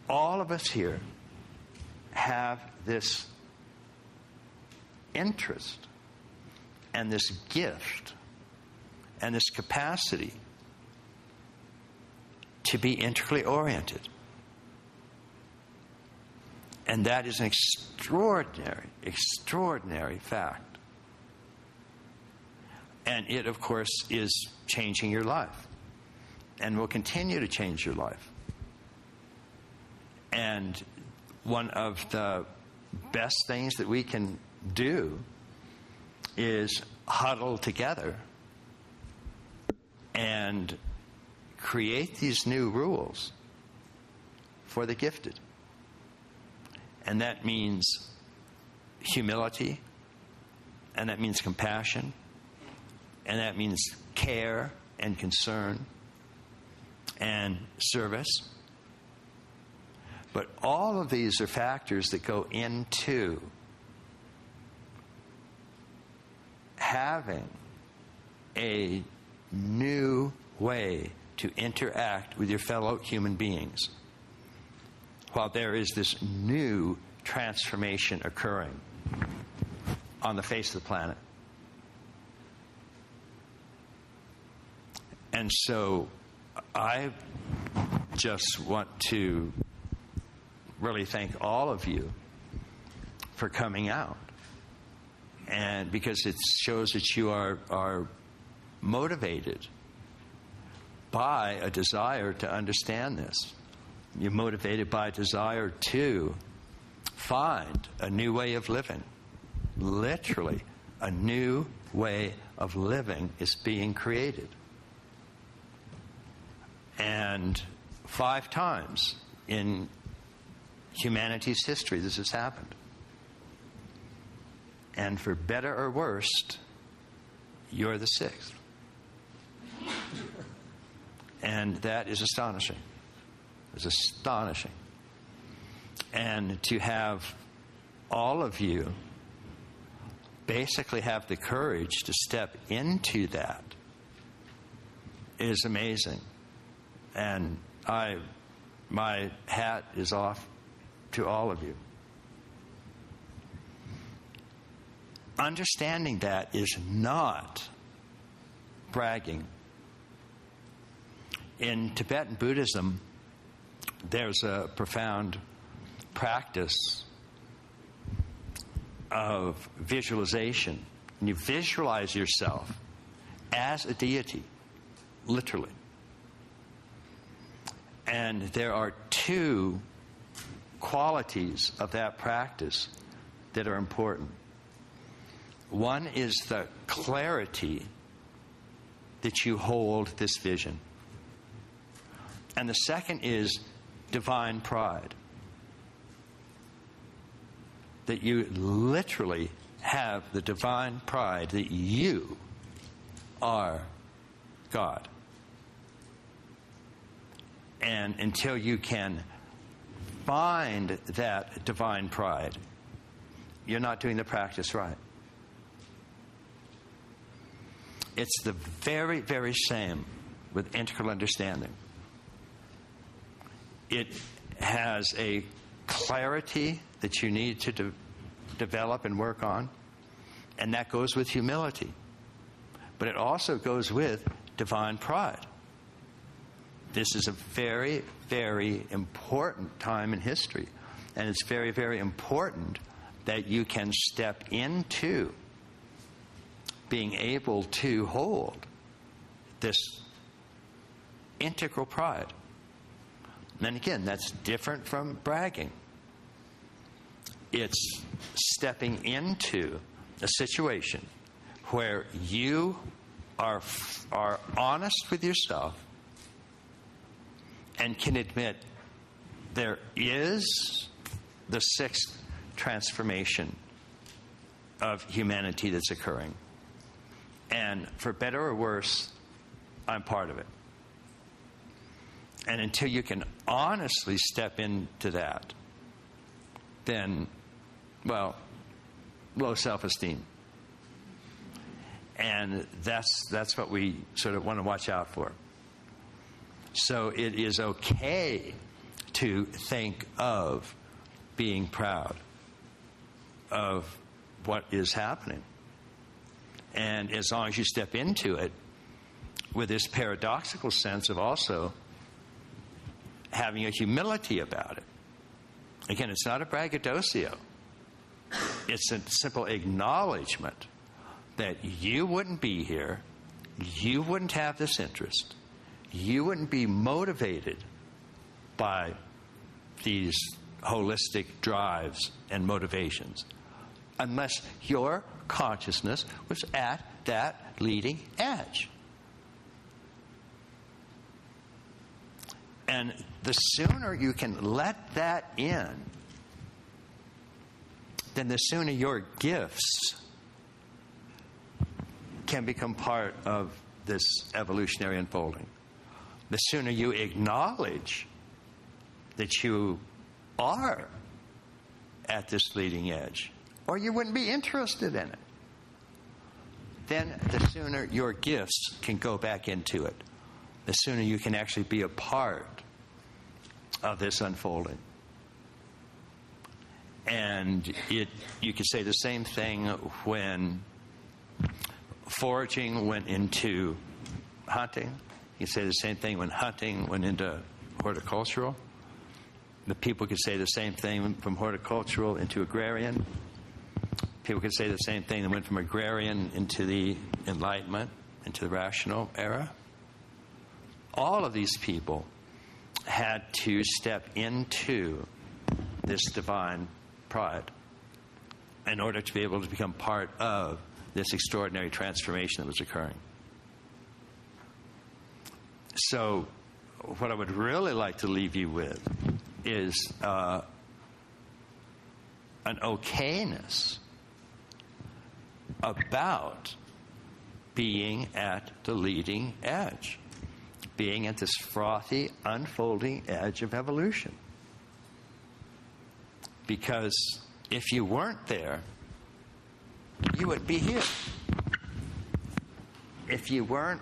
all of us here have this interest and this gift and this capacity to be integrally oriented. And that is an extraordinary fact. And it, of course, is changing your life and will continue to change your life. And one of the best things that we can do is huddle together and create these new rules for the gifted. And that means humility, and that means compassion, and that means care and concern and service. But all of these are factors that go into having a new way to interact with your fellow human beings while there is this new transformation occurring on the face of the planet. And so I just want to really thank all of you for coming out. And because it shows that you are motivated by a desire to understand this. You're motivated by a desire to find a new way of living. Literally, a new way of living is being created. And 5 times in humanity's history this has happened. And for better or worse, you're the 6th. And that is astonishing. It's astonishing. And to have all of you basically have the courage to step into that is amazing. And my hat is off to all of you. Understanding that is not bragging. In Tibetan Buddhism, there's a profound practice of visualization. And you visualize yourself as a deity, literally. And there are 2 qualities of that practice that are important. One is the clarity that you hold this vision. And the second is divine pride. That you literally have the divine pride that you are God. And until you can find that divine pride, you're not doing the practice right. It's the very, very same with integral understanding. It has a clarity that you need to develop and work on, and that goes with humility. But it also goes with divine pride. This is a very, very important time in history, and it's very, very important that you can step into being able to hold this integral pride. And again, that's different from bragging. It's stepping into a situation where you are honest with yourself and can admit there is the 6th transformation of humanity that's occurring. And for better or worse, I'm part of it. And until you can honestly step into that, then, well, low self-esteem. And that's what we sort of want to watch out for. So it is okay to think of being proud of what is happening. And as long as you step into it with this paradoxical sense of also having a humility about it. Again, it's not a braggadocio. It's a simple acknowledgement that you wouldn't be here, you wouldn't have this interest, you wouldn't be motivated by these holistic drives and motivations unless your consciousness was at that leading edge. And the sooner you can let that in, then the sooner your gifts can become part of this evolutionary unfolding. The sooner you acknowledge that you are at this leading edge, or you wouldn't be interested in it, then the sooner your gifts can go back into it. The sooner you can actually be a part of this unfolding. And you could say the same thing when foraging went into hunting. You could say the same thing when hunting went into horticultural. The people could say the same thing from horticultural into agrarian. People could say the same thing that went from agrarian into the Enlightenment, into the rational era. All of these people had to step into this divine pride in order to be able to become part of this extraordinary transformation that was occurring. So what I would really like to leave you with is an okayness about being at the leading edge, being at this frothy, unfolding edge of evolution. Because if you weren't there, you wouldn't be here. If you weren't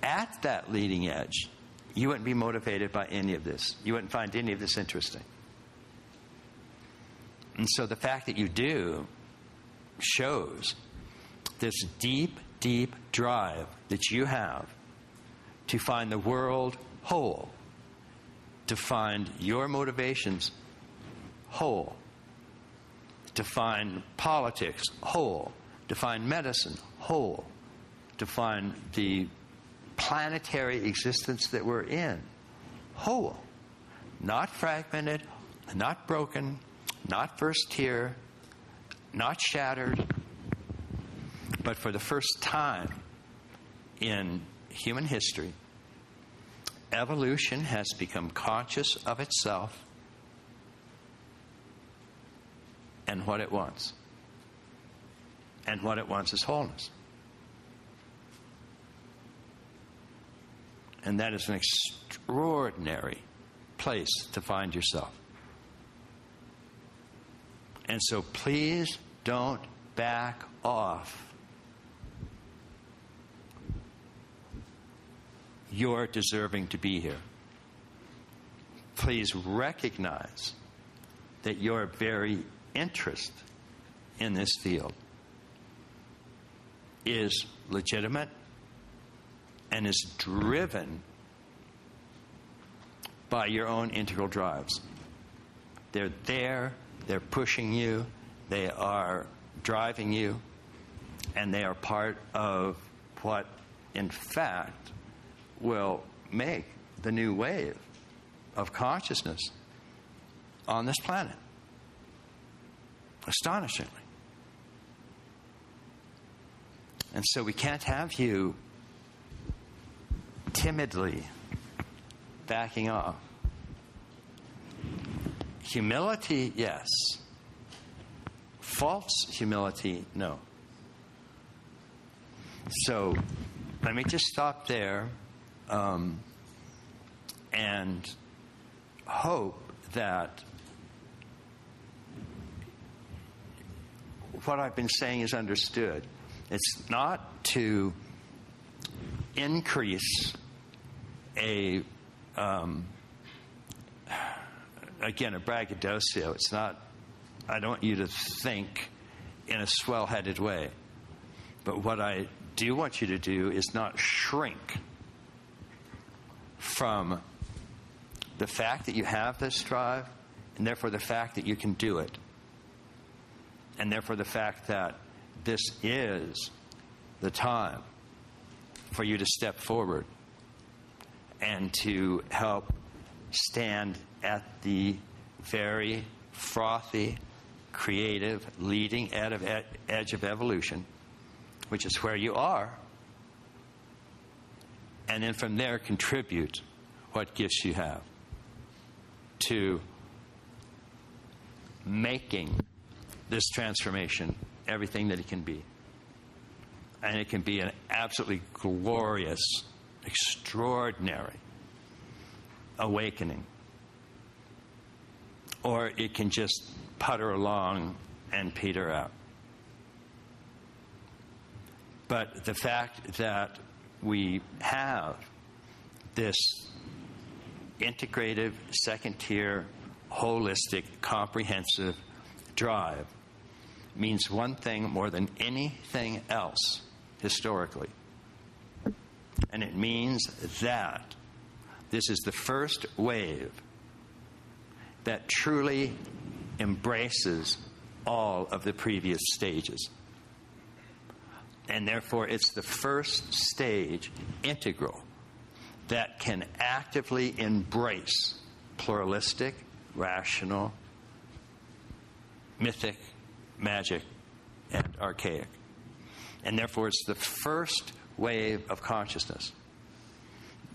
at that leading edge, you wouldn't be motivated by any of this. You wouldn't find any of this interesting. And so the fact that you do shows this deep, deep drive that you have to find the world whole, to find your motivations whole, to find politics whole, to find medicine whole, to find the planetary existence that we're in whole, not fragmented, not broken, not first tier, not shattered, but for the first time in human history, evolution has become conscious of itself and what it wants. And what it wants is wholeness. And that is an extraordinary place to find yourself. And so please don't back off you're deserving to be here. Please recognize that your very interest in this field is legitimate and is driven by your own integral drives. They're there, they're pushing you, they are driving you, and they are part of what, in fact, will make the new wave of consciousness on this planet. Astonishingly. And so we can't have you timidly backing off. Humility, yes. False humility, no. So let me just stop there and hope that what I've been saying is understood. It's not to increase a again, a braggadocio. It's not, I don't want you to think in a swell-headed way. But what I do want you to do is not shrink from the fact that you have this drive, and therefore the fact that you can do it. And therefore the fact that this is the time for you to step forward and to help stand at the very frothy, creative, leading edge of evolution, which is where you are, and then from there contribute what gifts you have to making this transformation everything that it can be. And it can be an absolutely glorious, extraordinary awakening. Or it can just putter along and peter out. But the fact that we have this integrative, second-tier, holistic, comprehensive drive means one thing more than anything else historically. And it means that this is the first wave that truly embraces all of the previous stages. And therefore, it's the first stage, integral, that can actively embrace pluralistic, rational, mythic, magic, and archaic. And therefore, it's the first wave of consciousness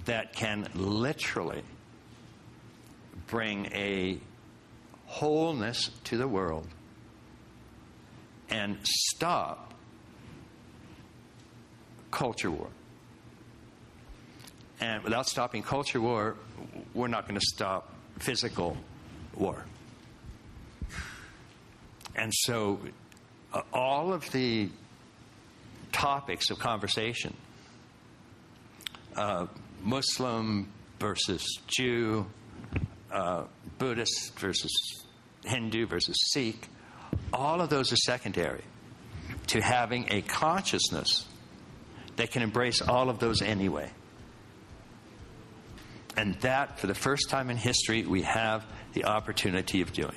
that can literally bring a wholeness to the world and stop culture war. And without stopping culture war, we're not going to stop physical war. And so all of the topics of conversation, Muslim versus Jew, Buddhist versus Hindu versus Sikh, all of those are secondary to having a consciousness that can embrace all of those anyway. And that, for the first time in history, we have the opportunity of doing.